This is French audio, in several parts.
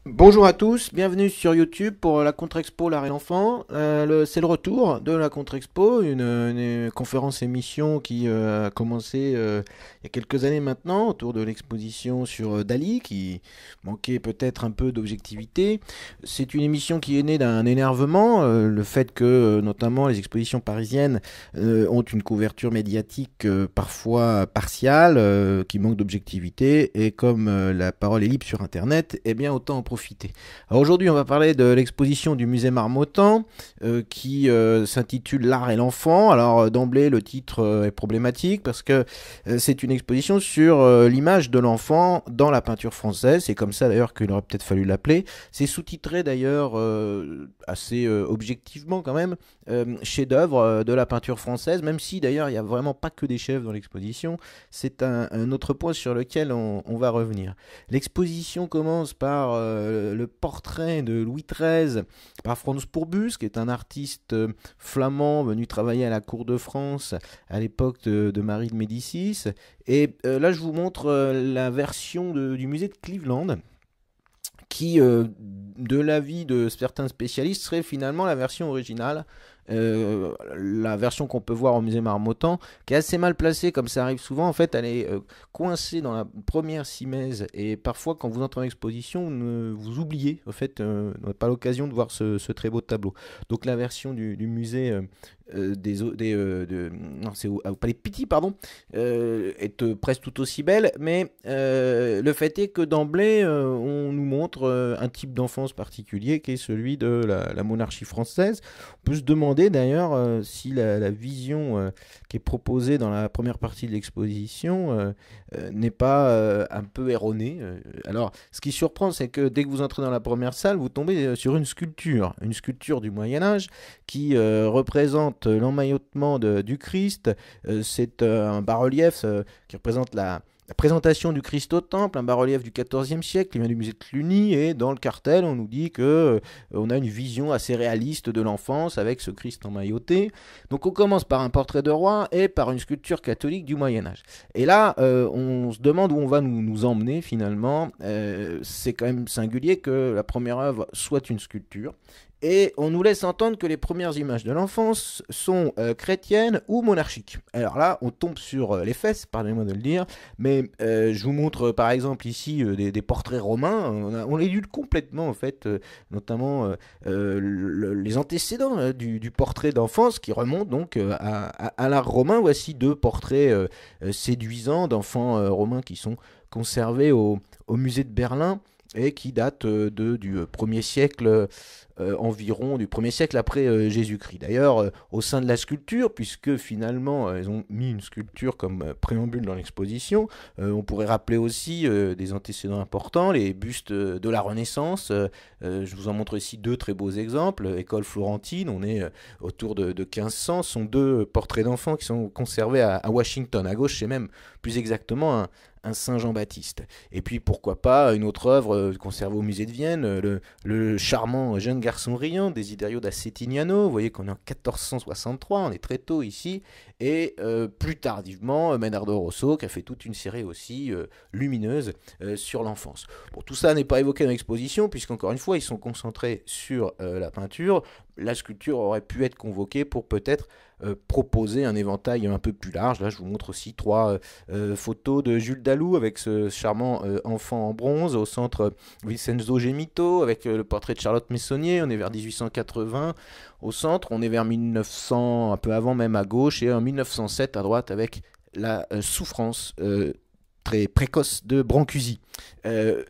Bonjour à tous, bienvenue sur YouTube pour la Contre-Expo L'Art et l'Enfant. C'est le retour de la Contre-Expo, une conférence émission qui a commencé il y a quelques années maintenant autour de l'exposition sur Dali qui manquait peut-être un peu d'objectivité. C'est une émission qui est née d'un énervement, le fait que notamment les expositions parisiennes ont une couverture médiatique parfois partiale, qui manque d'objectivité et comme la parole est libre sur Internet, eh bien autant en profiter. Alors aujourd'hui, on va parler de l'exposition du musée Marmottan qui s'intitule L'art et l'enfant. Alors d'emblée, le titre est problématique parce que c'est une exposition sur l'image de l'enfant dans la peinture française. C'est comme ça d'ailleurs qu'il aurait peut-être fallu l'appeler. C'est sous-titré d'ailleurs assez objectivement quand même, chef-d'œuvre de la peinture française, même si d'ailleurs il n'y a vraiment pas que des chefs dans l'exposition. C'est un autre point sur lequel on va revenir. L'exposition commence par le portrait de Louis XIII par Franz Pourbus, qui est un artiste flamand venu travailler à la cour de France à l'époque de Marie de Médicis. Et là, je vous montre la version du musée de Cleveland qui, de l'avis de certains spécialistes, serait finalement la version originale, la version qu'on peut voir au musée Marmottan, qui est assez mal placée, comme ça arrive souvent. En fait, elle est coincée dans la première simèse, et parfois, quand vous entrez en exposition, vous oubliez, en fait, vous n'avez pas l'occasion de voir ce très beau tableau. Donc la version du musée non, c'est au Palais Pitti, pardon, est presque tout aussi belle, mais le fait est que d'emblée, on nous montre un type d'enfance particulier qui est celui de la monarchie française. On peut se demander d'ailleurs si la vision qui est proposée dans la première partie de l'exposition n'est pas un peu erronée. Alors, ce qui surprend, c'est que dès que vous entrez dans la première salle, vous tombez sur une sculpture du Moyen Âge qui représente l'emmaillotement du Christ. C'est un bas-relief qui représente la présentation du Christ au temple, un bas-relief du XIVe siècle qui vient du musée de Cluny, et dans le cartel on nous dit que on a une vision assez réaliste de l'enfance avec ce Christ emmailloté. Donc on commence par un portrait de roi et par une sculpture catholique du Moyen Âge. Et là on se demande où on va nous emmener finalement. C'est quand même singulier que la première œuvre soit une sculpture. Et on nous laisse entendre que les premières images de l'enfance sont chrétiennes ou monarchiques. Alors là, on tombe sur les fesses, pardonnez-moi de le dire, mais je vous montre par exemple ici des portraits romains. On élude complètement en fait, notamment les antécédents du portrait d'enfance qui remonte donc à l'art romain. Voici deux portraits séduisants d'enfants romains qui sont conservés au musée de Berlin et qui datent du 1er siècle environ, du 1er siècle après Jésus-Christ. D'ailleurs, au sein de la sculpture, puisque finalement ils ont mis une sculpture comme préambule dans l'exposition, on pourrait rappeler aussi des antécédents importants, les bustes de la Renaissance. Je vous en montre ici deux très beaux exemples. École florentine, on est autour de 1500, ce sont deux portraits d'enfants qui sont conservés à Washington. À gauche, c'est même plus exactement un Saint Jean-Baptiste. Et puis pourquoi pas une autre œuvre conservée au musée de Vienne, le charmant jeune garçon riant, Desiderio da Settignano. Vous voyez qu'on est en 1463, on est très tôt ici. Et plus tardivement, Menardo Rosso, qui a fait toute une série aussi lumineuse sur l'enfance. Bon, tout ça n'est pas évoqué dans l'exposition, puisqu'encore une fois, ils sont concentrés sur la peinture. La sculpture aurait pu être convoquée pour peut-être proposer un éventail un peu plus large. Là, je vous montre aussi trois photos de Jules Dalou avec ce charmant enfant en bronze. Au centre, Vincenzo Gemito avec le portrait de Charlotte Messonnier. On est vers 1880. Au centre, on est vers 1900, un peu avant même à gauche, et en 1907 à droite avec la souffrance très précoce de Brancusi. Euh,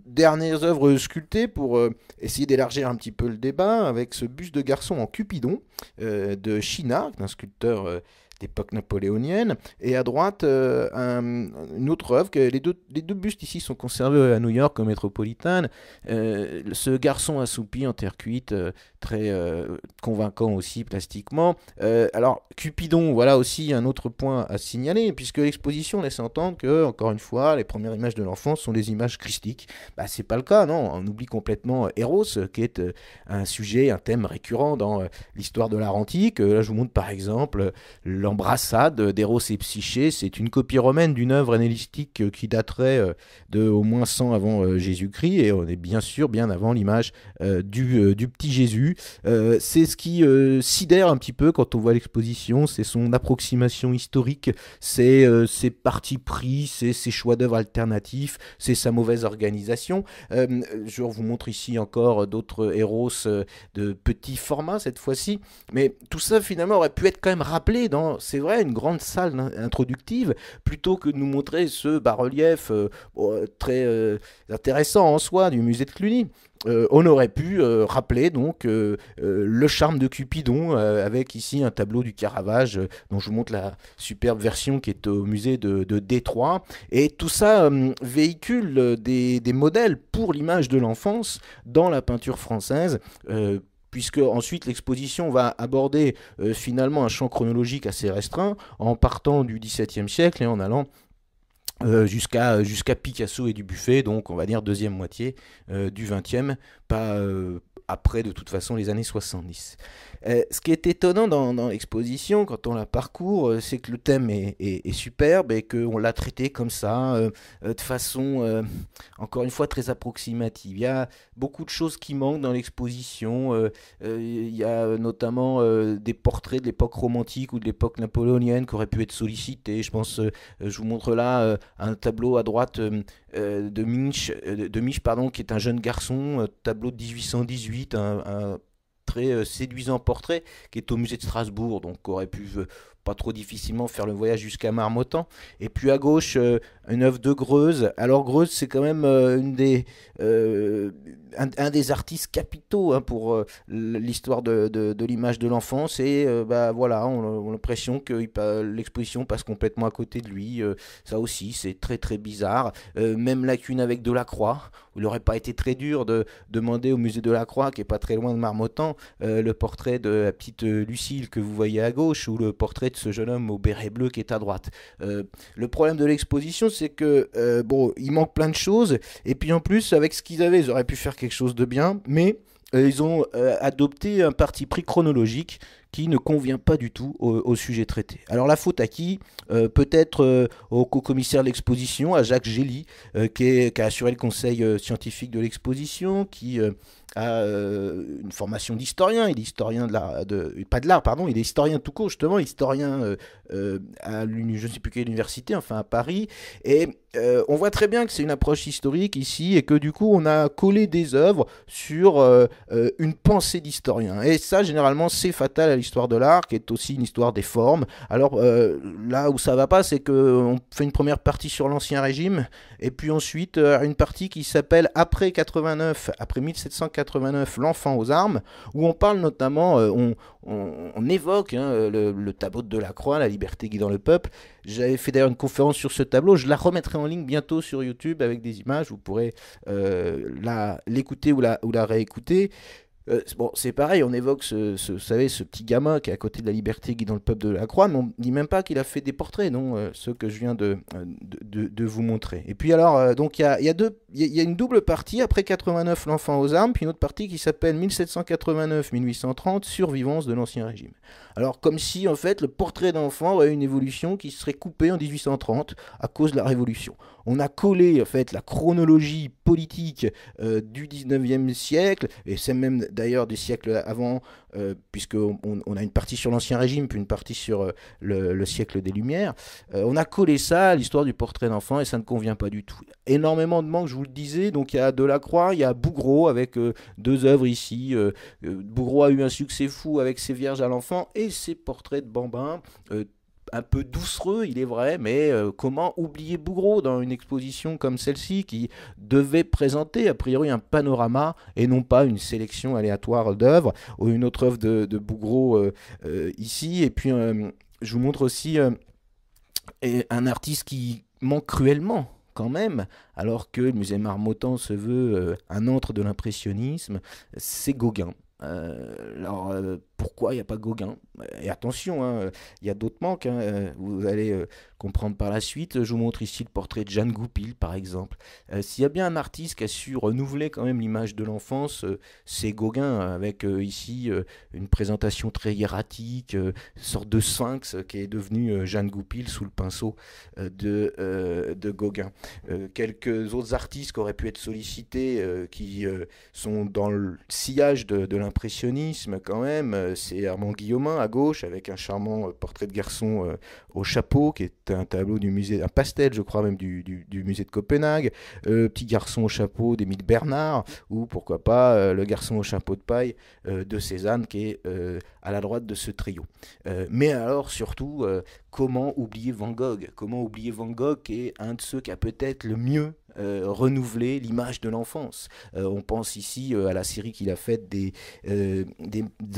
Dernières œuvres sculptées pour essayer d'élargir un petit peu le débat avec ce buste de garçon en Cupidon de China, un sculpteur d'époque napoléonienne, et à droite une autre œuvre, que les deux bustes ici sont conservés à New York au Metropolitan. Ce garçon assoupi en terre cuite, très convaincant aussi plastiquement. Alors Cupidon, voilà aussi un autre point à signaler, puisque l'exposition laisse entendre que, encore une fois, les premières images de l'enfance sont des images christiques. Bah, c'est pas le cas, non. On oublie complètement Eros, qui est un sujet, un thème récurrent dans l'histoire de l'art antique. Là, je vous montre par exemple l'embrassade d'Eros et Psyché. C'est une copie romaine d'une œuvre hellénistique qui daterait de au moins 100 avant Jésus-Christ, et on est bien sûr bien avant l'image du petit Jésus. C'est ce qui sidère un petit peu quand on voit l'exposition, c'est son approximation historique, c'est ses partis pris, c'est ses choix d'œuvres alternatifs, c'est sa mauvaise organisation. Je vous montre ici encore d'autres héros de petit format cette fois-ci, mais tout ça finalement aurait pu être quand même rappelé dans, c'est vrai, une grande salle introductive, plutôt que de nous montrer ce bas-relief très intéressant en soi du musée de Cluny. On aurait pu rappeler donc le charme de Cupidon, avec ici un tableau du Caravage dont je vous montre la superbe version qui est au musée de Détroit, et tout ça véhicule des modèles pour l'image de l'enfance dans la peinture française, puisque ensuite l'exposition va aborder finalement un champ chronologique assez restreint, en partant du XVIIe siècle et en allant jusqu'à Picasso et Dubuffet, donc on va dire deuxième moitié du XXe, pas après de toute façon les années 70. Ce qui est étonnant dans l'exposition, quand on la parcourt, c'est que le thème est superbe et qu'on l'a traité comme ça, de façon, encore une fois, très approximative. Il y a beaucoup de choses qui manquent dans l'exposition. Il y a notamment des portraits de l'époque romantique ou de l'époque napoléonienne qui auraient pu être sollicités. Je pense, je vous montre là un tableau à droite de Mich, pardon, qui est un jeune garçon, tableau de 1818, un très séduisant portrait qui est au musée de Strasbourg, donc aurait pu pas trop difficilement faire le voyage jusqu'à Marmottan. Et puis à gauche, une œuvre de Greuze. Alors Greuze, c'est quand même un des artistes capitaux hein, pour l'histoire de l'image de l'enfance. Et bah, voilà, on a l'impression que l'exposition passe complètement à côté de lui. Ça aussi, c'est très très bizarre. Même lacune avec Delacroix. Il n'aurait pas été très dur de demander au musée Delacroix, qui est pas très loin de Marmottan, le portrait de la petite Lucille que vous voyez à gauche, ou le portrait de ce jeune homme au béret bleu qui est à droite. Le problème de l'exposition, c'est que bon, il manque plein de choses, et puis en plus, avec ce qu'ils avaient, ils auraient pu faire quelque chose de bien, mais ils ont adopté un parti pris chronologique qui ne convient pas du tout au sujet traité. Alors la faute à qui? Peut-être au co-commissaire de l'exposition, à Jacques Gély, qui a assuré le conseil scientifique de l'exposition, qui a une formation d'historien. Il est historien pas de l'art, pardon, il est historien tout court, justement, historien à je ne sais plus quelle université, enfin à Paris. Et on voit très bien que c'est une approche historique ici, et que du coup on a collé des œuvres sur une pensée d'historien. Et ça, généralement, c'est fatal à l'histoire de l'art, qui est aussi une histoire des formes. Alors là où ça va pas, c'est qu'on fait une première partie sur l'Ancien Régime, et puis ensuite une partie qui s'appelle après 89, après 1789, l'enfant aux armes, où on parle notamment, on évoque hein, le tableau de Delacroix, La liberté guidant le peuple. J'avais fait d'ailleurs une conférence sur ce tableau, je la remettrai en ligne bientôt sur YouTube avec des images, vous pourrez l'écouter ou la réécouter. Bon, c'est pareil, on évoque vous savez, ce petit gamin qui est à côté de La liberté guidant le peuple de Delacroix, mais on ne dit même pas qu'il a fait des portraits, non, ceux que je viens de vous montrer. Et puis alors, donc il y a une double partie, après 89, l'enfant aux armes, puis une autre partie qui s'appelle 1789-1830, survivance de l'Ancien Régime. Alors comme si en fait le portrait d'enfant aurait une évolution qui serait coupée en 1830 à cause de la Révolution. On a collé en fait la chronologie politique du 19e siècle, et c'est même d'ailleurs des siècles avant, puisqu'on a une partie sur l'Ancien Régime, puis une partie sur le siècle des Lumières. On a collé ça à l'histoire du portrait d'enfant, et ça ne convient pas du tout. Énormément de manques, je vous le disais, donc il y a Delacroix, il y a Bouguereau avec deux œuvres ici. Bouguereau a eu un succès fou avec ses Vierges à l'enfant et ses portraits de bambins, un peu doucereux, il est vrai, mais comment oublier Bouguereau dans une exposition comme celle-ci qui devait présenter a priori un panorama et non pas une sélection aléatoire d'œuvres, ou une autre œuvre de Bouguereau ici. Et puis je vous montre aussi un artiste qui manque cruellement quand même, alors que le musée Marmottan se veut un antre de l'impressionnisme, c'est Gauguin. Alors pourquoi il n'y a pas Gauguin? Et attention, hein, il y a d'autres manques, hein, vous allez comprendre par la suite. Je vous montre ici le portrait de Jeanne Goupil, par exemple. S'il y a bien un artiste qui a su renouveler quand même l'image de l'enfance, c'est Gauguin, avec ici une présentation très hiératique, une sorte de sphinx qui est devenue Jeanne Goupil sous le pinceau de Gauguin. Quelques autres artistes qui auraient pu être sollicités, qui sont dans le sillage de l'impressionnisme quand même, c'est Armand Guillaumin à gauche, avec un charmant portrait de garçon au chapeau, qui est un tableau du musée, un pastel je crois même du musée de Copenhague, Petit garçon au chapeau d'Émile Bernard, ou pourquoi pas le garçon au chapeau de paille de Cézanne, qui est à la droite de ce trio. Mais alors surtout, comment oublier Van Gogh? Comment oublier Van Gogh, qui est un de ceux qui a peut-être le mieux renouveler l'image de l'enfance. On pense ici à la série qu'il a faite des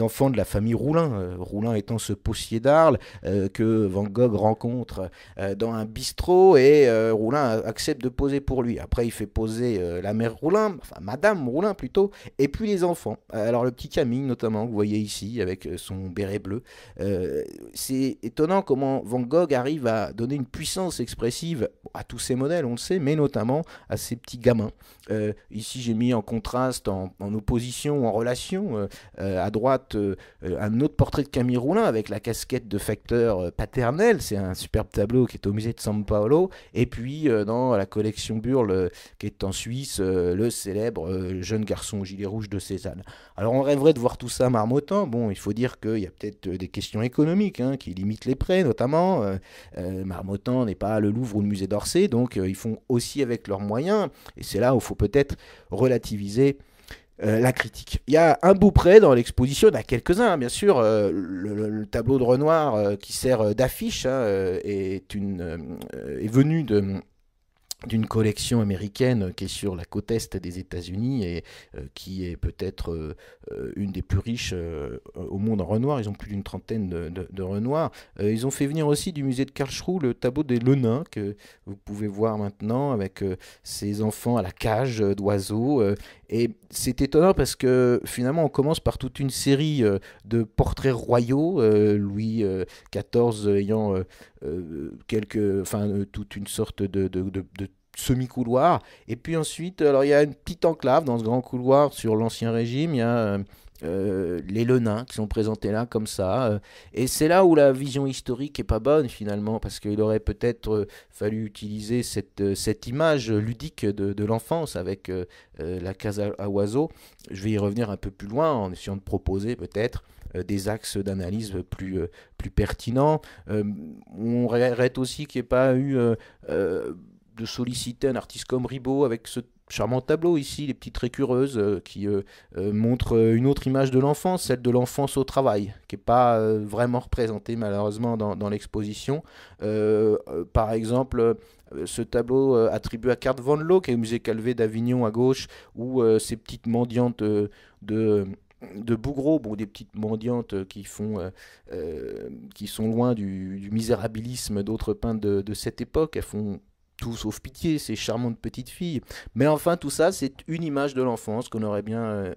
enfants de la famille Roulin. Roulin étant ce postier d'Arles que Van Gogh rencontre dans un bistrot, et Roulin accepte de poser pour lui. Après, il fait poser la mère Roulin, enfin Madame Roulin plutôt, et puis les enfants. Alors le petit Camille notamment, que vous voyez ici avec son béret bleu. C'est étonnant comment Van Gogh arrive à donner une puissance expressive à tous ses modèles, on le sait, mais notamment à ces petits gamins. Ici, j'ai mis en contraste, en opposition, en relation, à droite, un autre portrait de Camille Roulin avec la casquette de facteur paternel. C'est un superbe tableau qui est au musée de São Paulo. Et puis, dans la collection Burle, qui est en Suisse, le célèbre jeune garçon au gilet rouge de Cézanne. Alors, on rêverait de voir tout ça marmottant. Bon, il faut dire qu'il y a peut-être des questions économiques qui limitent les prêts, notamment. Marmottan n'est pas le Louvre ou le musée d'Orsay, donc ils font aussi avec leurs moyens, et c'est là où il faut peut-être relativiser la critique. Il y a un beau prêt dans l'exposition, il y en a quelques-uns, bien sûr. Le tableau de Renoir qui sert d'affiche est venu d'une collection américaine qui est sur la côte est des États-Unis, et qui est peut-être une des plus riches au monde en Renoir. Ils ont plus d'une trentaine de Renoirs. Ils ont fait venir aussi du musée de Karlsruhe le tableau des Lenins, que vous pouvez voir maintenant avec ces enfants à la cage d'oiseaux. Et c'est étonnant parce que finalement on commence par toute une série de portraits royaux, Louis XIV ayant toute une sorte de semi-couloir. Et puis ensuite, alors il y a une petite enclave dans ce grand couloir sur l'Ancien Régime. Il y a les Lenins qui sont présentés là comme ça. Et c'est là où la vision historique est pas bonne finalement, parce qu'il aurait peut-être fallu utiliser cette image ludique de l'enfance avec la case à oiseaux. Je vais y revenir un peu plus loin en essayant de proposer peut-être des axes d'analyse plus pertinents. On regrette aussi qu'il n'y ait pas eu de solliciter un artiste comme Ribot avec ce charmant tableau ici, les petites récureuses qui montrent une autre image de l'enfance, celle de l'enfance au travail, qui n'est pas vraiment représentée malheureusement dans l'exposition. Par exemple, ce tableau attribué à Carte Van Loo, qui est au musée Calvé d'Avignon à gauche, où ces petites mendiantes de Bouguereau, bon, des petites mendiantes qui sont loin du misérabilisme d'autres peintres de cette époque. Elles font tout sauf pitié, ces charmantes petites filles. Mais enfin, tout ça, c'est une image de l'enfance qu'on aurait bien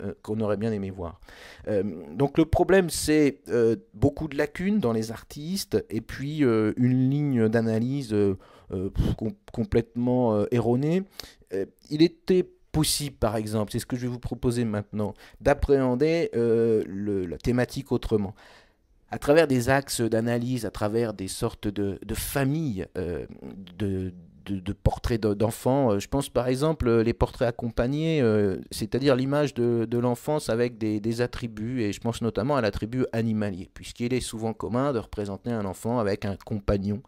aimé voir. Donc le problème, c'est beaucoup de lacunes dans les artistes, et puis une ligne d'analyse complètement erronée. Il était possible, par exemple, c'est ce que je vais vous proposer maintenant, d'appréhender la thématique autrement. À travers des axes d'analyse, à travers des sortes de familles de portraits d'enfants. Je pense par exemple les portraits accompagnés, c'est-à-dire l'image de l'enfance avec des attributs, et je pense notamment à l'attribut animalier, puisqu'il est souvent commun de représenter un enfant avec un compagnon.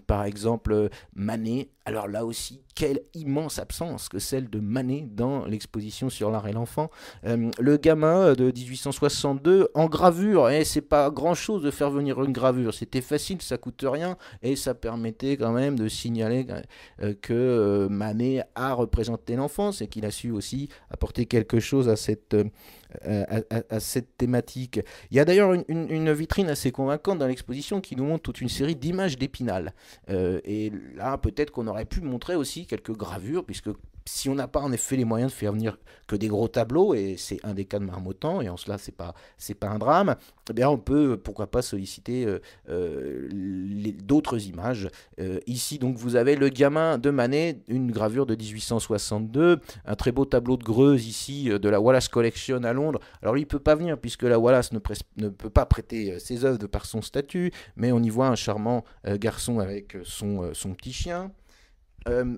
Par exemple, Manet. Alors là aussi, quelle immense absence que celle de Manet dans l'exposition sur l'art et l'enfant. Le gamin de 1862 en gravure, et c'est pas grand-chose de faire venir une gravure, c'était facile, ça coûte rien, et ça permettait quand même de signaler que Manet a représenté l'enfance et qu'il a su aussi apporter quelque chose à cette thématique. Il y a d'ailleurs une vitrine assez convaincante dans l'exposition qui nous montre toute une série d'images d'Épinal. Et là, peut-être qu'on aurait pu montrer aussi quelques gravures, puisque si on n'a pas en effet les moyens de faire venir que des gros tableaux, et c'est un des cas de Marmottan, et en cela c'est pas un drame, eh bien on peut pourquoi pas solliciter d'autres images. Ici donc vous avez le gamin de Manet, une gravure de 1862, un très beau tableau de Greuze ici de la Wallace Collection à Londres. Alors lui il peut pas venir puisque la Wallace ne peut pas prêter ses œuvres de par son statut, mais on y voit un charmant garçon avec son petit chien.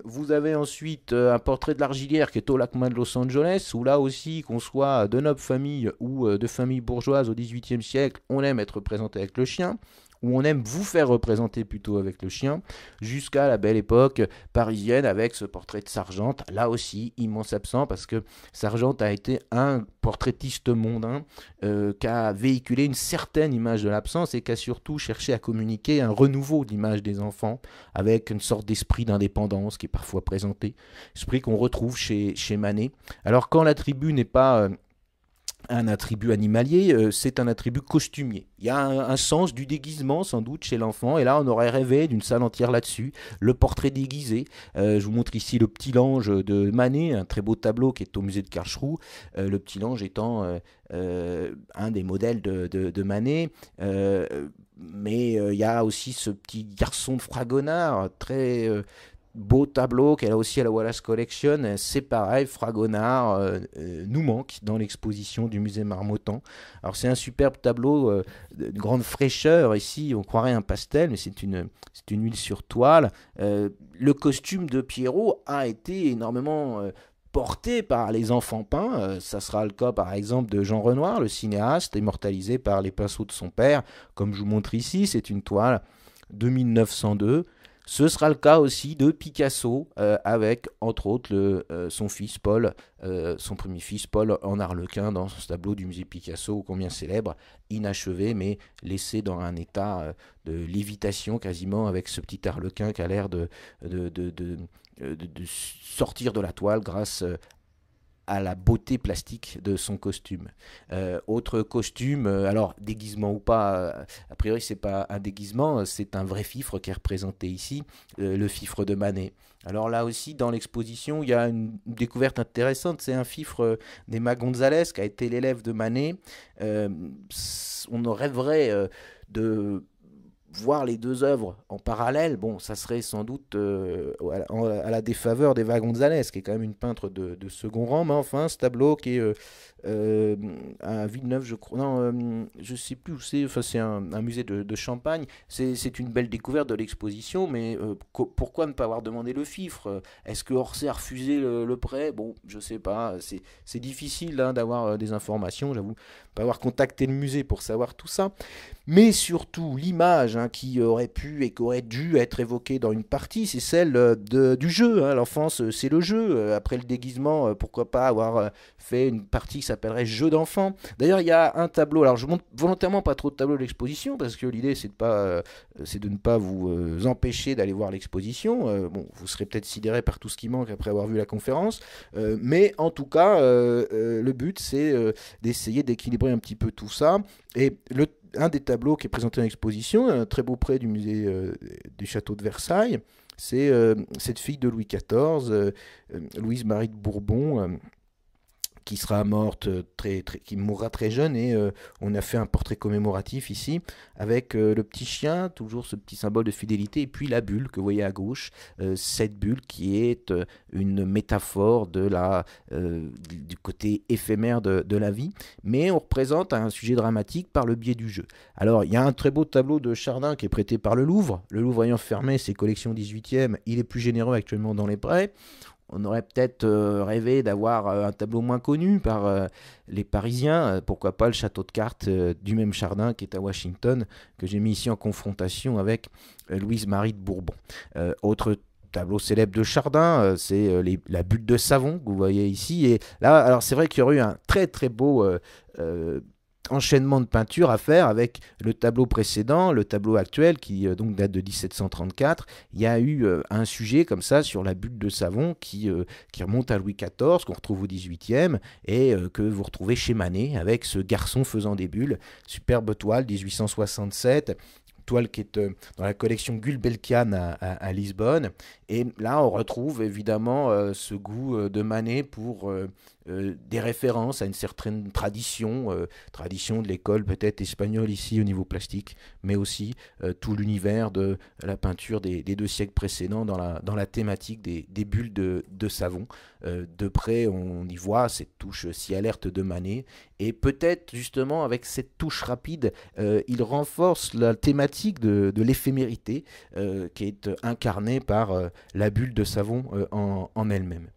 Vous avez ensuite un portrait de l'Argilière qui est au Lac-Mans de Los Angeles, où là aussi, qu'on soit de nobles familles ou de familles bourgeoises au XVIIIe siècle, on aime être représenté avec le chien, ou on aime vous faire représenter plutôt avec le chien, jusqu'à la belle époque parisienne avec ce portrait de Sargent, là aussi immense absent parce que Sargent a été un portraitiste mondain qui a véhiculé une certaine image de l'absence et qui a surtout cherché à communiquer un renouveau de l'image des enfants avec une sorte d'esprit d'indépendance qui est parfois présenté, esprit qu'on retrouve chez Manet. Alors quand l'attribut n'est pas un attribut animalier, c'est un attribut costumier. Il y a un sens du déguisement sans doute chez l'enfant, et là on aurait rêvé d'une salle entière là-dessus, le portrait déguisé. Je vous montre ici le Petit Lange de Manet, un très beau tableau qui est au musée de Karlsruhe, le Petit Lange étant un des modèles de Manet. Mais il y a aussi ce petit garçon de Fragonard, très beau tableau qu'elle a aussi à la Wallace Collection. C'est pareil, Fragonard nous manque dans l'exposition du musée Marmottan. Alors c'est un superbe tableau de grande fraîcheur. Ici on croirait un pastel, mais c'est une huile sur toile. Le costume de Pierrot a été énormément porté par les enfants peints. Ça sera le cas par exemple de Jean Renoir, le cinéaste, immortalisé par les pinceaux de son père, comme je vous montre ici. C'est une toile de 1902. Ce sera le cas aussi de Picasso, avec entre autres son fils Paul, son premier fils Paul en arlequin dans ce tableau du musée Picasso, combien célèbre, inachevé, mais laissé dans un état de lévitation quasiment, avec ce petit arlequin qui a l'air de sortir de la toile grâce à la beauté plastique de son costume. Autre costume, alors déguisement ou pas, a priori c'est pas un déguisement, c'est un vrai fifre qui est représenté ici, le fifre de Manet. Alors là aussi dans l'exposition il y a une découverte intéressante, c'est un fifre d'Emma Gonzalez qui a été l'élève de Manet. On rêverait de voir les deux œuvres en parallèle, bon, ça serait sans doute à la défaveur d'Eva González, qui est quand même une peintre de second rang, mais enfin, ce tableau qui est à Villeneuve, je crois, non, je sais plus où c'est, enfin, c'est un musée de Champagne, c'est une belle découverte de l'exposition, mais pourquoi ne pas avoir demandé le fifre? Est-ce que Orsay a refusé le prêt? Bon, je sais pas, c'est difficile hein, d'avoir des informations, j'avoue, pas avoir contacté le musée pour savoir tout ça, mais surtout l'image hein, qui aurait pu et qui aurait dû être évoquée dans une partie, c'est celle du jeu. Hein. L'enfance, c'est le jeu. Après le déguisement, pourquoi pas avoir fait une partie qui s'appellerait Jeux d'enfants. D'ailleurs, il y a un tableau. Alors, je montre volontairement pas trop de tableaux de l'exposition parce que l'idée, c'est de ne pas vous empêcher d'aller voir l'exposition. Bon, vous serez peut-être sidéré par tout ce qui manque après avoir vu la conférence. Mais en tout cas, le but, c'est d'essayer d'équilibrer un petit peu tout ça. Et un des tableaux qui est présenté dans l'exposition, un très beau prêt du musée du château de Versailles, c'est cette fille de Louis XIV, Louise Marie de Bourbon, qui sera morte qui mourra très jeune, et on a fait un portrait commémoratif ici avec le petit chien, toujours ce petit symbole de fidélité, et puis la bulle que vous voyez à gauche, cette bulle qui est une métaphore du côté éphémère de la vie, mais on représente un sujet dramatique par le biais du jeu. Alors il y a un très beau tableau de Chardin qui est prêté par le Louvre ayant fermé ses collections 18e, il est plus généreux actuellement dans les prêts. On aurait peut-être rêvé d'avoir un tableau moins connu par les Parisiens. Pourquoi pas le château de cartes du même Chardin qui est à Washington, que j'ai mis ici en confrontation avec Louise Marie de Bourbon. Autre tableau célèbre de Chardin, c'est la butte de savon que vous voyez ici. Et là, alors c'est vrai qu'il y aurait eu un très très beau enchaînement de peinture à faire avec le tableau précédent, le tableau actuel qui donc date de 1734. Il y a eu un sujet comme ça sur la butte de savon qui remonte à Louis XIV, qu'on retrouve au XVIIIe et que vous retrouvez chez Manet avec ce garçon faisant des bulles. Superbe toile, 1867. toile qui est dans la collection Gulbenkian à Lisbonne. Et là, on retrouve évidemment ce goût de Manet pour des références à une certaine tradition, tradition de l'école peut-être espagnole ici au niveau plastique, mais aussi tout l'univers de la peinture des 2 siècles précédents dans la thématique des bulles de savon. De près, on y voit cette touche si alerte de Manet, et peut-être justement avec cette touche rapide, il renforce la thématique de l'éphémérité qui est incarnée par la bulle de savon en elle-même.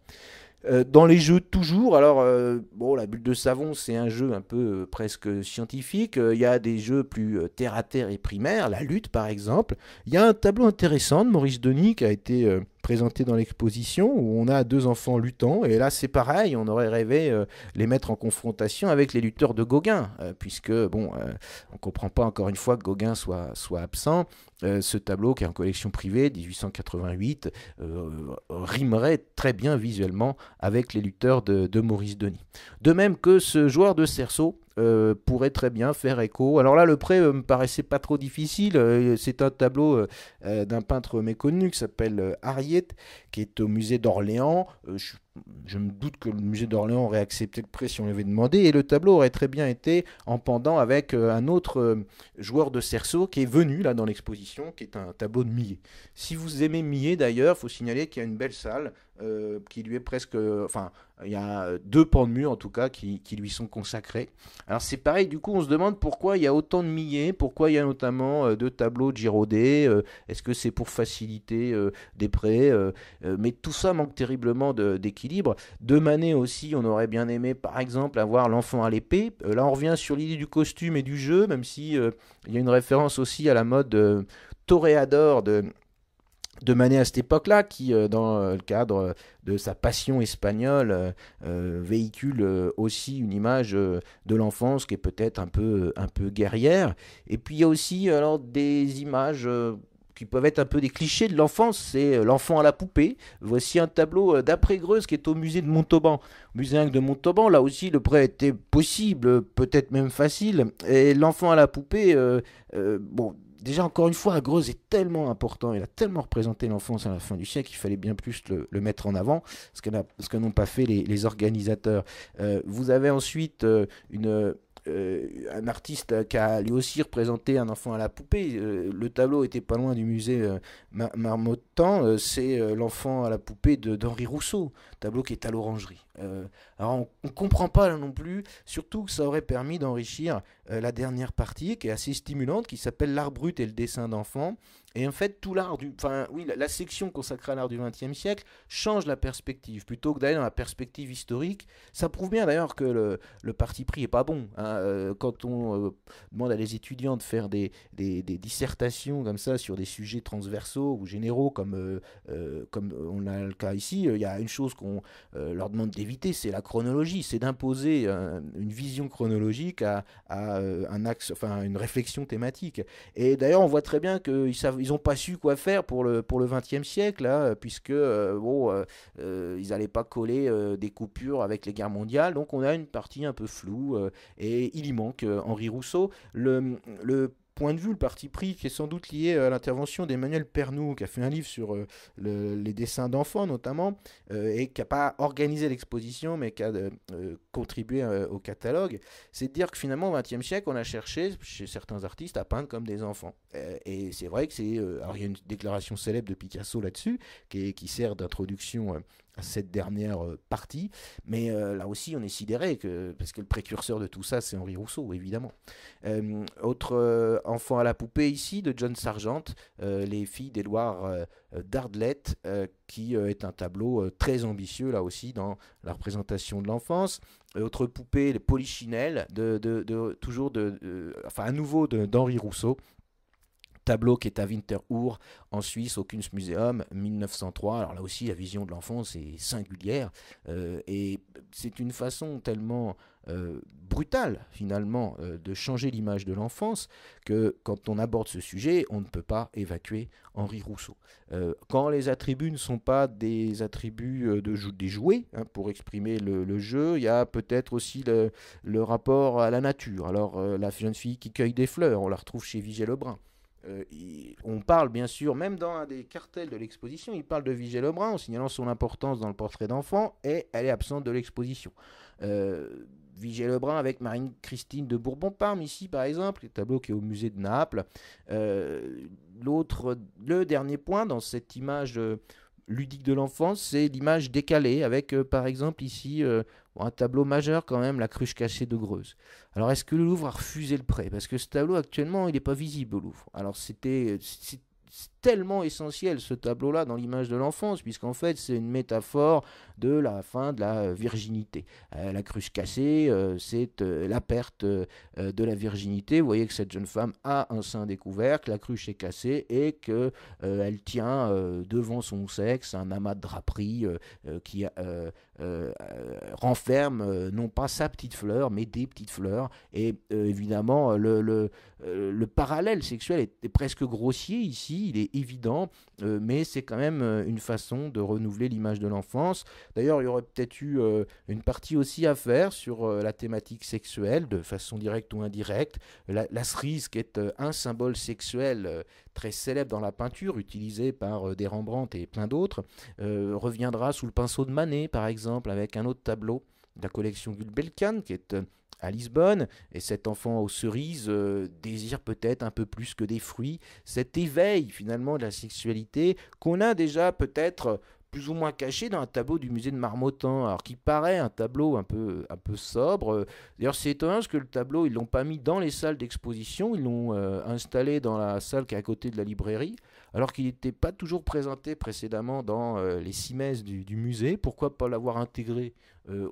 Dans les jeux toujours, alors bon, la bulle de savon c'est un jeu un peu presque scientifique. Il y a des jeux plus terre à terre et primaires, la lutte par exemple. Il y a un tableau intéressant de Maurice Denis qui a été présenté dans l'exposition où on a 2 enfants luttant, et là c'est pareil, on aurait rêvé les mettre en confrontation avec les lutteurs de Gauguin, puisque bon, on comprend pas encore une fois que Gauguin soit absent. Ce tableau qui est en collection privée 1888 rimerait très bien visuellement avec les lutteurs de Maurice Denis. De même que ce joueur de cerceau pourrait très bien faire écho. Alors là, le prêt me paraissait pas trop difficile. C'est un tableau d'un peintre méconnu qui s'appelle Ariette, qui est au musée d'Orléans. Je me doute que le musée d'Orléans aurait accepté le prêt si on l'avait demandé, et le tableau aurait très bien été en pendant avec un autre joueur de cerceau qui est venu là dans l'exposition, qui est un tableau de Millet. Si vous aimez Millet d'ailleurs, il faut signaler qu'il y a une belle salle qui lui est presque... Enfin, il y a 2 pans de mur en tout cas qui lui sont consacrés. Alors c'est pareil, du coup on se demande pourquoi il y a autant de Millet, pourquoi il y a notamment 2 tableaux de Girodet, est-ce que c'est pour faciliter des prêts, mais tout ça manque terriblement d'équilibre. De Manet aussi, on aurait bien aimé par exemple avoir l'enfant à l'épée. Là on revient sur l'idée du costume et du jeu, même si il y a une référence aussi à la mode toréador de Manet à cette époque-là, qui, dans le cadre de sa passion espagnole, véhicule aussi une image de l'enfance qui est peut-être un peu guerrière. Et puis il y a aussi alors, des images qui peuvent être un peu des clichés de l'enfance, c'est l'enfant à la poupée. Voici un tableau d'après-Greuze qui est au musée de Montauban. Au musée de Montauban, là aussi, le prêt était possible, peut-être même facile. Et l'enfant à la poupée, bon, déjà, encore une fois, Greuze est tellement important, il a tellement représenté l'enfance à la fin du siècle qu'il fallait bien plus le mettre en avant, ce que n'ont pas fait les organisateurs. Vous avez ensuite un artiste qui a lui aussi représenté un enfant à la poupée. Le tableau était pas loin du musée Marmottan. C'est l'enfant à la poupée d'Henri Rousseau, tableau qui est à l'Orangerie. Alors on ne comprend pas là non plus, surtout que ça aurait permis d'enrichir la dernière partie qui est assez stimulante, qui s'appelle l'art brut et le dessin d'enfant. Et en fait, tout l'art enfin oui, la section consacrée à l'art du XXe siècle change la perspective. Plutôt que d'aller dans la perspective historique, ça prouve bien d'ailleurs que le parti pris est pas bon. Hein. Quand on demande à des étudiants de faire des dissertations comme ça sur des sujets transversaux ou généraux, comme on a le cas ici, il y a une chose qu'on leur demande d'éviter, c'est la chronologie, c'est d'imposer une vision chronologique à un axe, enfin une réflexion thématique. Et d'ailleurs, on voit très bien qu'ils n'ont pas su quoi faire pour le XXe siècle, là, puisque ils n'allaient pas coller des coupures avec les guerres mondiales. Donc on a une partie un peu floue et il y manque Henri Rousseau. Le point de vue, le parti pris, qui est sans doute lié à l'intervention d'Emmanuel Pernoud, qui a fait un livre sur les dessins d'enfants notamment, et qui n'a pas organisé l'exposition, mais qui a contribué au catalogue, c'est de dire que finalement au XXe siècle, on a cherché chez certains artistes à peindre comme des enfants. Et c'est vrai que c'est... alors il y a une déclaration célèbre de Picasso là-dessus, qui sert d'introduction à cette dernière partie, mais là aussi on est sidéré, parce que le précurseur de tout ça c'est Henri Rousseau évidemment. Autre enfant à la poupée ici de John Sargent, les filles d'Édouard Dardelet, qui est un tableau très ambitieux là aussi dans la représentation de l'enfance. Autre poupée, les Polichinelles, toujours enfin à nouveau d'Henri Rousseau. Tableau qui est à Winterthur en Suisse au Kunstmuseum 1903. Alors là aussi la vision de l'enfance est singulière et c'est une façon tellement brutale finalement de changer l'image de l'enfance que quand on aborde ce sujet on ne peut pas évacuer Henri Rousseau. Quand les attributs ne sont pas des attributs des jouets pour exprimer le jeu, il y a peut-être aussi le rapport à la nature. Alors la jeune fille qui cueille des fleurs, on la retrouve chez Vigée Lebrun. On parle bien sûr, même dans un des cartels de l'exposition, il parle de Vigée Lebrun en signalant son importance dans le portrait d'enfant et elle est absente de l'exposition. Vigée Lebrun avec Marine-Christine de Bourbon-Parme, ici par exemple, le tableau qui est au musée de Naples. Le dernier point dans cette image ludique de l'enfance, c'est l'image décalée avec par exemple ici un tableau majeur quand même, la cruche cachée de Greuze. Alors est-ce que le Louvre a refusé le prêt? Parce que ce tableau actuellement il n'est pas visible au Louvre. Alors c'est tellement essentiel ce tableau-là dans l'image de l'enfance, puisqu'en fait c'est une métaphore de la fin de la virginité. La cruche cassée, c'est la perte de la virginité. Vous voyez que cette jeune femme a un sein découvert, que la cruche est cassée et que elle tient devant son sexe un amas de draperie qui renferme non pas sa petite fleur, mais des petites fleurs. Et évidemment, le parallèle sexuel est presque grossier ici, il est évident, mais c'est quand même une façon de renouveler l'image de l'enfance. D'ailleurs, il y aurait peut-être eu une partie aussi à faire sur la thématique sexuelle, de façon directe ou indirecte. La cerise, qui est un symbole sexuel très célèbre dans la peinture, utilisé par des Rembrandt et plein d'autres, reviendra sous le pinceau de Manet, par exemple, avec un autre tableau de la collection Gulbenkian, qui est à Lisbonne, et cet enfant aux cerises désire peut-être un peu plus que des fruits, cet éveil finalement de la sexualité qu'on a déjà peut-être plus ou moins caché dans un tableau du musée de Marmottan, alors qui paraît un tableau un peu sobre. D'ailleurs, c'est étonnant parce que le tableau, ils l'ont pas mis dans les salles d'exposition, ils l'ont installé dans la salle qui est à côté de la librairie, alors qu'il n'était pas toujours présenté précédemment dans les cimaises du musée. Pourquoi pas l'avoir intégré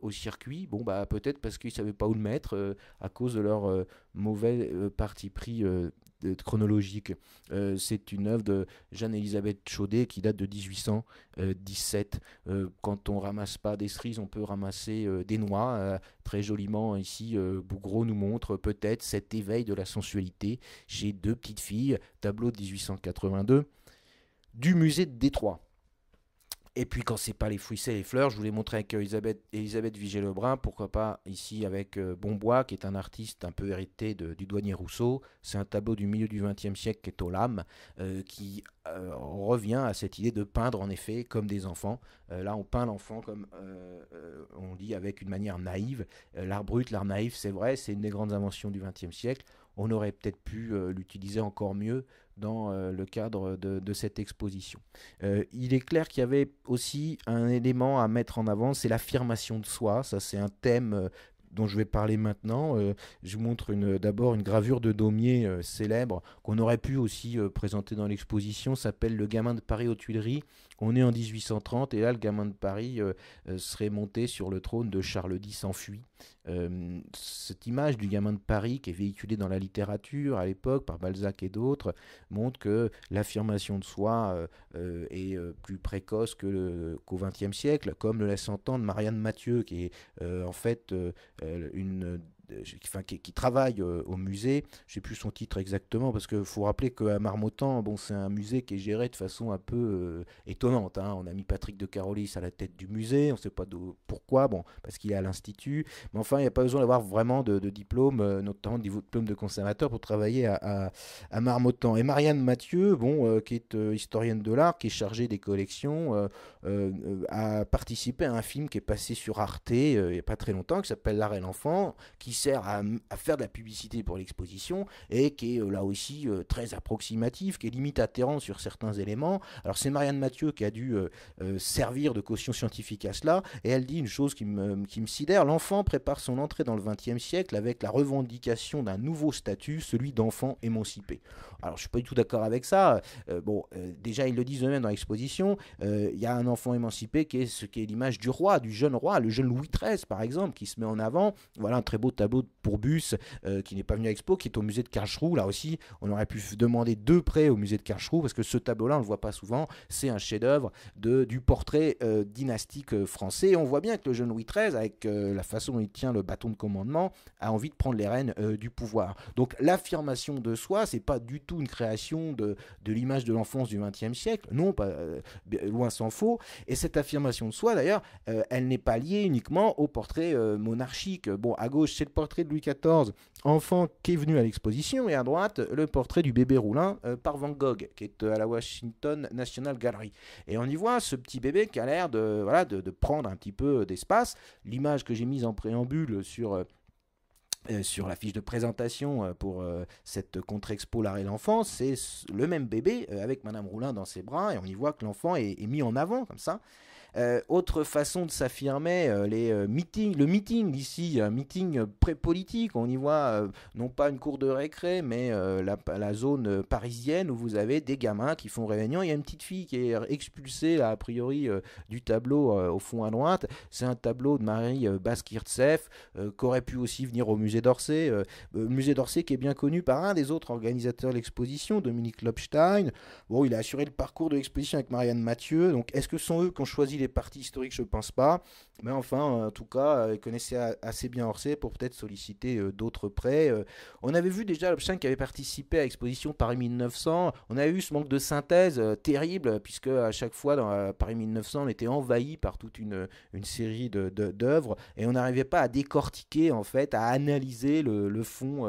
au circuit? Bon, bah peut-être parce qu'ils ne savaient pas où le mettre à cause de leur mauvais parti pris chronologique. C'est une œuvre de Jeanne-Élisabeth Chaudet qui date de 1817. Quand on ramasse pas des cerises, on peut ramasser des noix. Très joliment ici, Bougreau nous montre peut-être cet éveil de la sensualité chez deux petites filles, tableau de 1882 du musée de Détroit. Et puis quand c'est pas les fruits, c'est les fleurs. Je vous l'ai montré avec Elisabeth Vigée-Lebrun, pourquoi pas ici avec Bonbois, qui est un artiste un peu hérité du douanier Rousseau. C'est un tableau du milieu du XXe siècle qui est au lame, qui revient à cette idée de peindre en effet comme des enfants. Là on peint l'enfant comme on dit avec une manière naïve. L'art brut, l'art naïf, c'est vrai, c'est une des grandes inventions du XXe siècle. On aurait peut-être pu l'utiliser encore mieux dans le cadre de cette exposition. Il est clair qu'il y avait aussi un élément à mettre en avant, c'est l'affirmation de soi. Ça, c'est un thème dont je vais parler maintenant. Je vous montre d'abord une gravure de Daumier célèbre qu'on aurait pu aussi présenter dans l'exposition. S'appelle Le gamin de Paris aux Tuileries. On est en 1830 et là, le gamin de Paris serait monté sur le trône de Charles X enfui. Cette image du gamin de Paris qui est véhiculée dans la littérature à l'époque par Balzac et d'autres montre que l'affirmation de soi est plus précoce qu'au XXe siècle, comme le laisse entendre Marianne Mathieu, qui est en fait qui travaille au musée. Je ne sais plus son titre exactement, parce qu'il faut rappeler qu'à Marmottan, bon, c'est un musée qui est géré de façon un peu étonnante. Hein. On a mis Patrick de Carolis à la tête du musée, on ne sait pas pourquoi, bon, parce qu'il est à l'Institut, mais enfin, il n'y a pas besoin d'avoir vraiment de diplôme, notamment de diplôme de conservateur, pour travailler à Marmottan. Et Marianne Mathieu, bon, qui est historienne de l'art, qui est chargée des collections, a participé à un film qui est passé sur Arte il n'y a pas très longtemps, qui s'appelle L'art et l'enfant, qui sert à faire de la publicité pour l'exposition et qui est là aussi très approximatif, qui est limite atterrant sur certains éléments. Alors c'est Marianne Mathieu qui a dû servir de caution scientifique à cela, et elle dit une chose qui me sidère: l'enfant prépare son entrée dans le XXe siècle avec la revendication d'un nouveau statut, celui d'enfant émancipé. Alors je ne suis pas du tout d'accord avec ça. Déjà ils le disent eux-mêmes dans l'exposition, il y a un enfant émancipé qui est l'image du roi, du jeune roi, le jeune Louis XIII par exemple, qui se met en avant. Voilà un très beau tableau pour Bus qui n'est pas venu à Expo, qui est au musée de Karlsruhe. Là aussi, on aurait pu demander 2 prêts au musée de Karlsruhe, parce que ce tableau-là, on ne le voit pas souvent. C'est un chef-d'œuvre du portrait dynastique français. Et on voit bien que le jeune Louis XIII, avec la façon dont il tient le bâton de commandement, a envie de prendre les rênes du pouvoir. Donc l'affirmation de soi, c'est pas du tout une création de l'image de l'enfance du XXe siècle. Non, pas, loin s'en faut. Et cette affirmation de soi, d'ailleurs, elle n'est pas liée uniquement au portrait monarchique. Bon, à gauche, c'est le portrait de Louis XIV, enfant, qui est venu à l'exposition, et à droite, le portrait du bébé Roulin par Van Gogh, qui est à la Washington National Gallery. Et on y voit ce petit bébé qui a l'air de prendre un petit peu d'espace. L'image que j'ai mise en préambule sur la fiche de présentation pour cette contre-expo L'Art et l'Enfant, c'est le même bébé avec Madame Roulin dans ses bras, et on y voit que l'enfant est mis en avant comme ça. Autre façon de s'affirmer, le meeting ici, un meeting pré-politique, on y voit non pas une cour de récré, mais la zone parisienne où vous avez des gamins qui font réunion. Il y a une petite fille qui est expulsée là, a priori du tableau au fond à droite. C'est un tableau de Marie Baskirtseff qui aurait pu aussi venir au musée d'Orsay. Le musée d'Orsay qui est bien connu par un des autres organisateurs de l'exposition, Dominique Lobstein. Bon, il a assuré le parcours de l'exposition avec Marianne Mathieu. Donc est-ce que ce sont eux qui ont choisi les parties historiques? Je ne pense pas. Mais enfin, en tout cas, ils connaissaient assez bien Orsay pour peut-être solliciter d'autres prêts. On avait vu déjà Lobstein qui avait participé à l'exposition Paris 1900. On avait vu ce manque de synthèse terrible, puisque à chaque fois dans Paris 1900, on était envahi par toute une série d'œuvres et on n'arrivait pas à décortiquer, en fait, à analyser le fond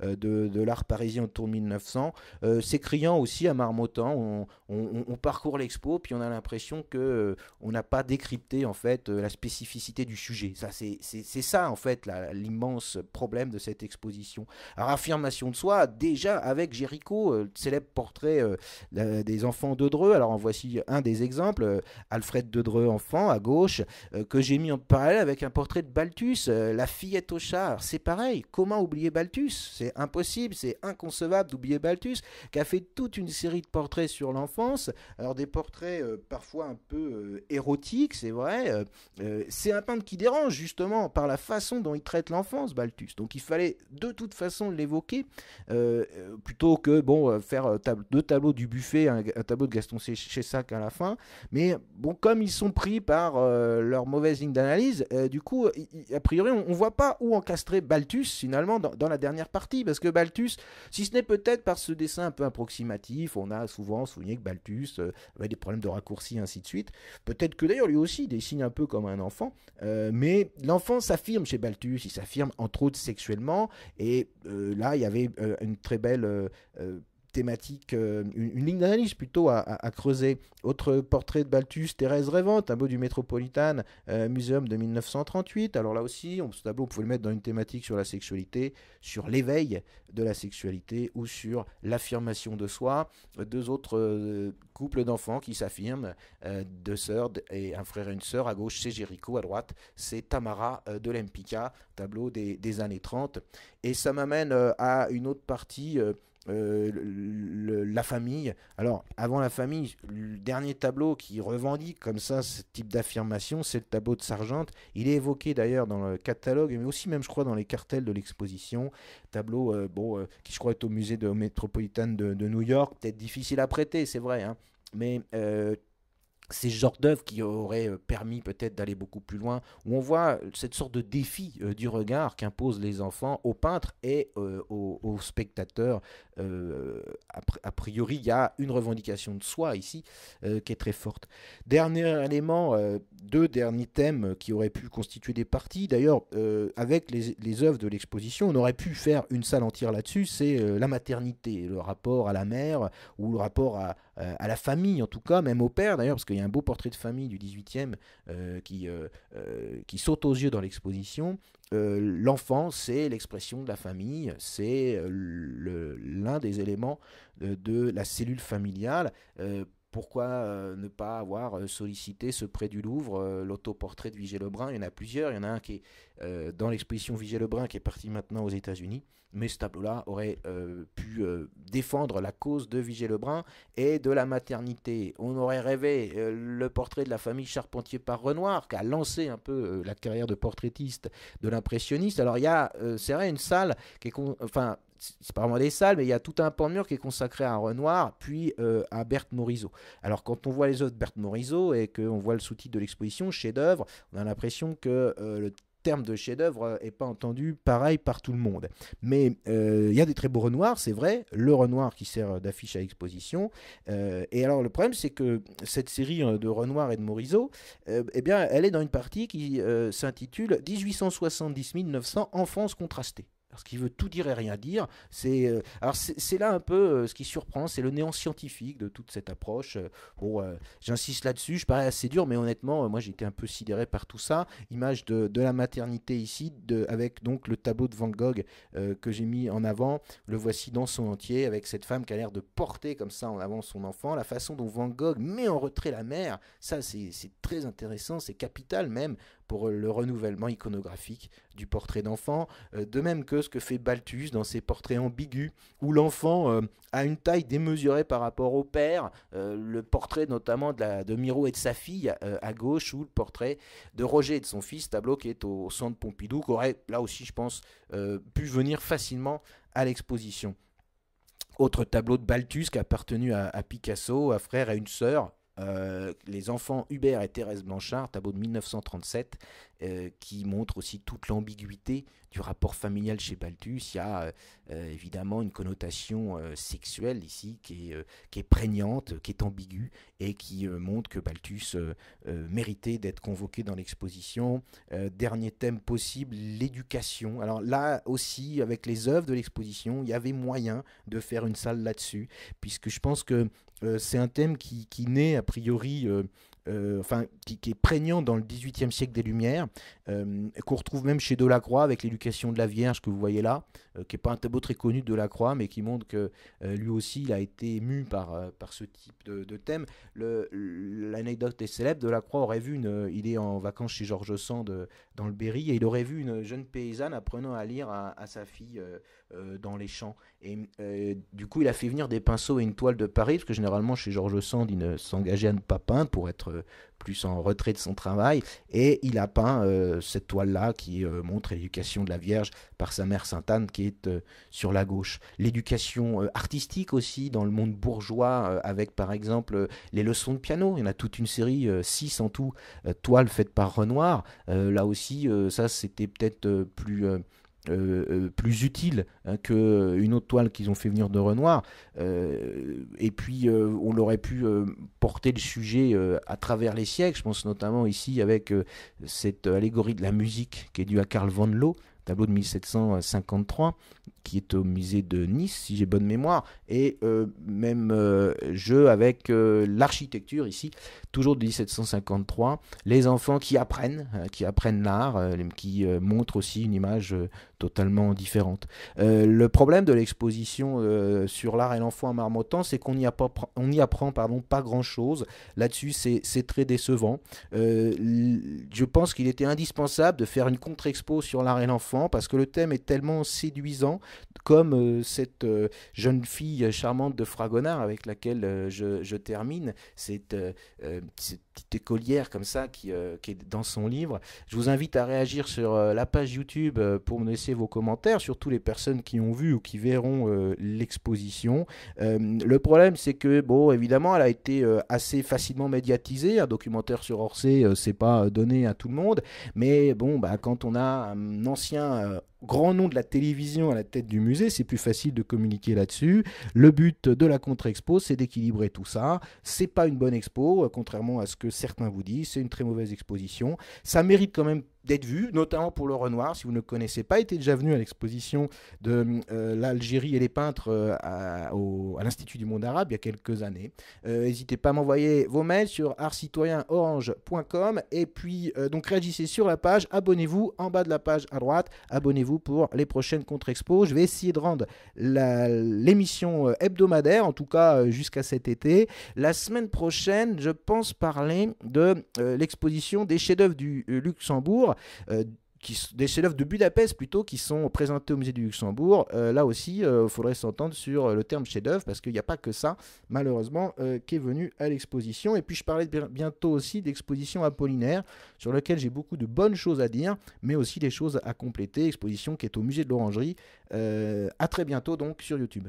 de l'art parisien autour de 1900. C'est criant aussi à Marmottan. On parcourt l'expo, puis on a l'impression que on n'a pas décrypté en fait la spécificité du sujet. Ça, c'est ça en fait l'immense problème de cette exposition. Alors, affirmation de soi, déjà avec Géricault, célèbre portrait des enfants de Dreux. Alors en voici un des exemples, Alfred de Dreux enfant à gauche, que j'ai mis en parallèle avec un portrait de Balthus, la fillette au chat. Alors, c'est pareil, comment oublier Balthus? C'est impossible, c'est inconcevable d'oublier Balthus, qui a fait toute une série de portraits sur l'enfance. Alors des portraits parfois un peu érotique, c'est vrai. C'est un peintre qui dérange justement par la façon dont il traite l'enfance, Balthus. Donc il fallait de toute façon l'évoquer plutôt que faire deux tableaux du Buffet, un tableau de Gaston Chessac à la fin. Mais bon, comme ils sont pris par leur mauvaise ligne d'analyse, du coup, a priori, on ne voit pas où encastrer Balthus finalement dans la dernière partie, parce que Balthus, si ce n'est peut-être par ce dessin un peu approximatif, on a souvent souligné que Balthus avait des problèmes de raccourci, ainsi de suite. Peut-être que d'ailleurs lui aussi dessine un peu comme un enfant, mais l'enfant s'affirme chez Balthus, il s'affirme entre autres sexuellement, et là il y avait une très belle thématique, une ligne d'analyse plutôt à creuser. Autre portrait de Balthus, Thérèse Rêvant, tableau du Metropolitan Museum de 1938. Alors là aussi, ce tableau, on pouvait le mettre dans une thématique sur la sexualité, sur l'éveil de la sexualité ou sur l'affirmation de soi. Deux autres couples d'enfants qui s'affirment, deux sœurs et un frère et une sœur. À gauche, c'est Géricault, à droite, c'est Tamara de l'Empika, tableau des années 30. Et ça m'amène à une autre partie, la famille. Alors, avant la famille, le dernier tableau qui revendique comme ça ce type d'affirmation, c'est le tableau de Sargent. Il est évoqué d'ailleurs dans le catalogue, mais aussi même, je crois, dans les cartels de l'exposition. Tableau qui, je crois, est au musée Metropolitan de New York. Peut-être difficile à prêter, c'est vrai, hein, mais c'est ce genre d'œuvre qui aurait permis peut-être d'aller beaucoup plus loin, où on voit cette sorte de défi du regard qu'imposent les enfants aux peintres et aux spectateurs. A priori, il y a une revendication de soi ici qui est très forte. Dernier élément, deux derniers thèmes qui auraient pu constituer des parties. D'ailleurs, avec les œuvres de l'exposition, on aurait pu faire une salle entière là-dessus, c'est la maternité, le rapport à la mère, ou le rapport à la famille, en tout cas, même au père d'ailleurs, parce qu'il y a un beau portrait de famille du 18e qui saute aux yeux dans l'exposition. L'enfant, c'est l'expression de la famille, c'est l'un des éléments de la cellule familiale. Pourquoi ne pas avoir sollicité ce prêt du Louvre, l'autoportrait de Vigée Lebrun? Il y en a plusieurs, il y en a un qui est dans l'exposition Vigée Lebrun qui est parti maintenant aux États-Unis, mais ce tableau-là aurait pu défendre la cause de Vigée Lebrun et de la maternité. On aurait rêvé le portrait de la famille Charpentier par Renoir, qui a lancé un peu la carrière de portraitiste de l'impressionniste. Alors il y a, c'est vrai, une salle qui est... Enfin, c'est pas vraiment des salles, mais il y a tout un pan de mur qui est consacré à Renoir, puis à Berthe Morisot. Alors quand on voit les œuvres de Berthe Morisot et qu'on voit le sous-titre de l'exposition, chef-d'œuvre, on a l'impression que terme de chef-d'œuvre n'est pas entendu pareil par tout le monde. Mais il y a des très beaux Renoirs, c'est vrai. Le Renoir qui sert d'affiche à l'exposition. Et alors, le problème, c'est que cette série de Renoir et de Morisot, eh bien, elle est dans une partie qui s'intitule 1870-1900, enfance contrastée. Parce qu'il veut tout dire et rien dire. Alors c'est là un peu ce qui surprend, c'est le néant scientifique de toute cette approche. Bon, j'insiste là-dessus, je parais assez dur, mais honnêtement, moi j'ai été un peu sidéré par tout ça. Image de la maternité ici, avec donc le tableau de Van Gogh que j'ai mis en avant. Le voici dans son entier, avec cette femme qui a l'air de porter comme ça en avant son enfant. La façon dont Van Gogh met en retrait la mère, ça c'est très intéressant, c'est capital même pour le renouvellement iconographique du portrait d'enfant, de même que ce que fait Balthus dans ses portraits ambigus, où l'enfant a une taille démesurée par rapport au père, le portrait notamment de Miro et de sa fille à gauche, ou le portrait de Roger et de son fils, tableau qui est au centre Pompidou, qui aurait là aussi, je pense, pu venir facilement à l'exposition. Autre tableau de Balthus qui a appartenu à Picasso, un frère et une sœur, les enfants Hubert et Thérèse Blanchard, tableau de 1937, qui montre aussi toute l'ambiguïté du rapport familial chez Balthus. Il y a évidemment une connotation sexuelle ici qui est prégnante, qui est ambiguë et qui montre que Balthus méritait d'être convoqué dans l'exposition. Dernier thème possible, l'éducation. Alors là aussi, avec les œuvres de l'exposition, il y avait moyen de faire une salle là-dessus, puisque je pense que c'est un thème qui naît a priori, qui est prégnant dans le XVIIIe siècle des Lumières, qu'on retrouve même chez Delacroix avec l'éducation de la Vierge que vous voyez là, qui n'est pas un tableau très connu de Delacroix, mais qui montre que lui aussi il a été ému par ce type de thème. L'anecdote est célèbre, Delacroix aurait vu, il est en vacances chez George Sand dans le Berry, et il aurait vu une jeune paysanne apprenant à lire à sa fille dans les champs. Et du coup, il a fait venir des pinceaux et une toile de Paris, parce que généralement, chez George Sand, il ne s'engageait à ne pas peindre pour être plus en retrait de son travail. Et il a peint cette toile-là qui montre l'éducation de la Vierge par sa mère Sainte-Anne, qui est sur la gauche. L'éducation artistique aussi, dans le monde bourgeois, avec par exemple les leçons de piano. Il y en a toute une série, 6 en tout, toiles faites par Renoir. Là aussi, ça, c'était peut-être plus utile qu'une autre toile qu'ils ont fait venir de Renoir. Et puis on aurait pu porter le sujet à travers les siècles. Je pense notamment ici avec cette allégorie de la musique qui est due à Carl von Loo, tableau de 1753, qui est au musée de Nice, si j'ai bonne mémoire, et même jeu avec l'architecture ici, toujours de 1753, les enfants qui apprennent l'art, qui montrent aussi une image totalement différente. Le problème de l'exposition sur l'art et l'enfant à Marmottan, c'est qu'on n'y apprend pas grand-chose. Là-dessus, c'est très décevant. Je pense qu'il était indispensable de faire une contre-expo sur l'art et l'enfant, parce que le thème est tellement séduisant, comme cette jeune fille charmante de Fragonard avec laquelle je termine, cette petite écolière comme ça qui est dans son livre. Je vous invite à réagir sur la page YouTube pour me laisser vos commentaires, surtout les personnes qui ont vu ou qui verront l'exposition. Le problème, c'est que, bon, évidemment, elle a été assez facilement médiatisée. Un documentaire sur Orsay, c'est pas donné à tout le monde, mais bon, quand on a un ancien grand nom de la télévision à la tête du musée, c'est plus facile de communiquer là-dessus. Le but de la contre-expo, c'est d'équilibrer tout ça. C'est pas une bonne expo, contrairement à ce que certains vous disent, c'est une très mauvaise exposition. Ça mérite quand même d'être vu, notamment pour le Renoir. Si vous ne connaissez pas, était déjà venu à l'exposition de l'Algérie et les peintres à l'Institut du monde arabe il y a quelques années. N'hésitez pas à m'envoyer vos mails sur artcitoyenorange.com et puis donc réagissez sur la page, abonnez-vous en bas de la page à droite, abonnez-vous pour les prochaines contre-expos. Je vais essayer de rendre l'émission hebdomadaire, en tout cas jusqu'à cet été. La semaine prochaine, je pense parler de l'exposition des chefs-d'œuvre du Luxembourg, des chefs-d'œuvre de Budapest plutôt, qui sont présentés au musée du Luxembourg. Là aussi, il faudrait s'entendre sur le terme chef-d'œuvre, parce qu'il n'y a pas que ça, malheureusement, qui est venu à l'exposition. Et puis je parlais bientôt aussi d'exposition Apollinaire, sur laquelle j'ai beaucoup de bonnes choses à dire, mais aussi des choses à compléter. Exposition qui est au musée de l'Orangerie. À très bientôt donc sur YouTube.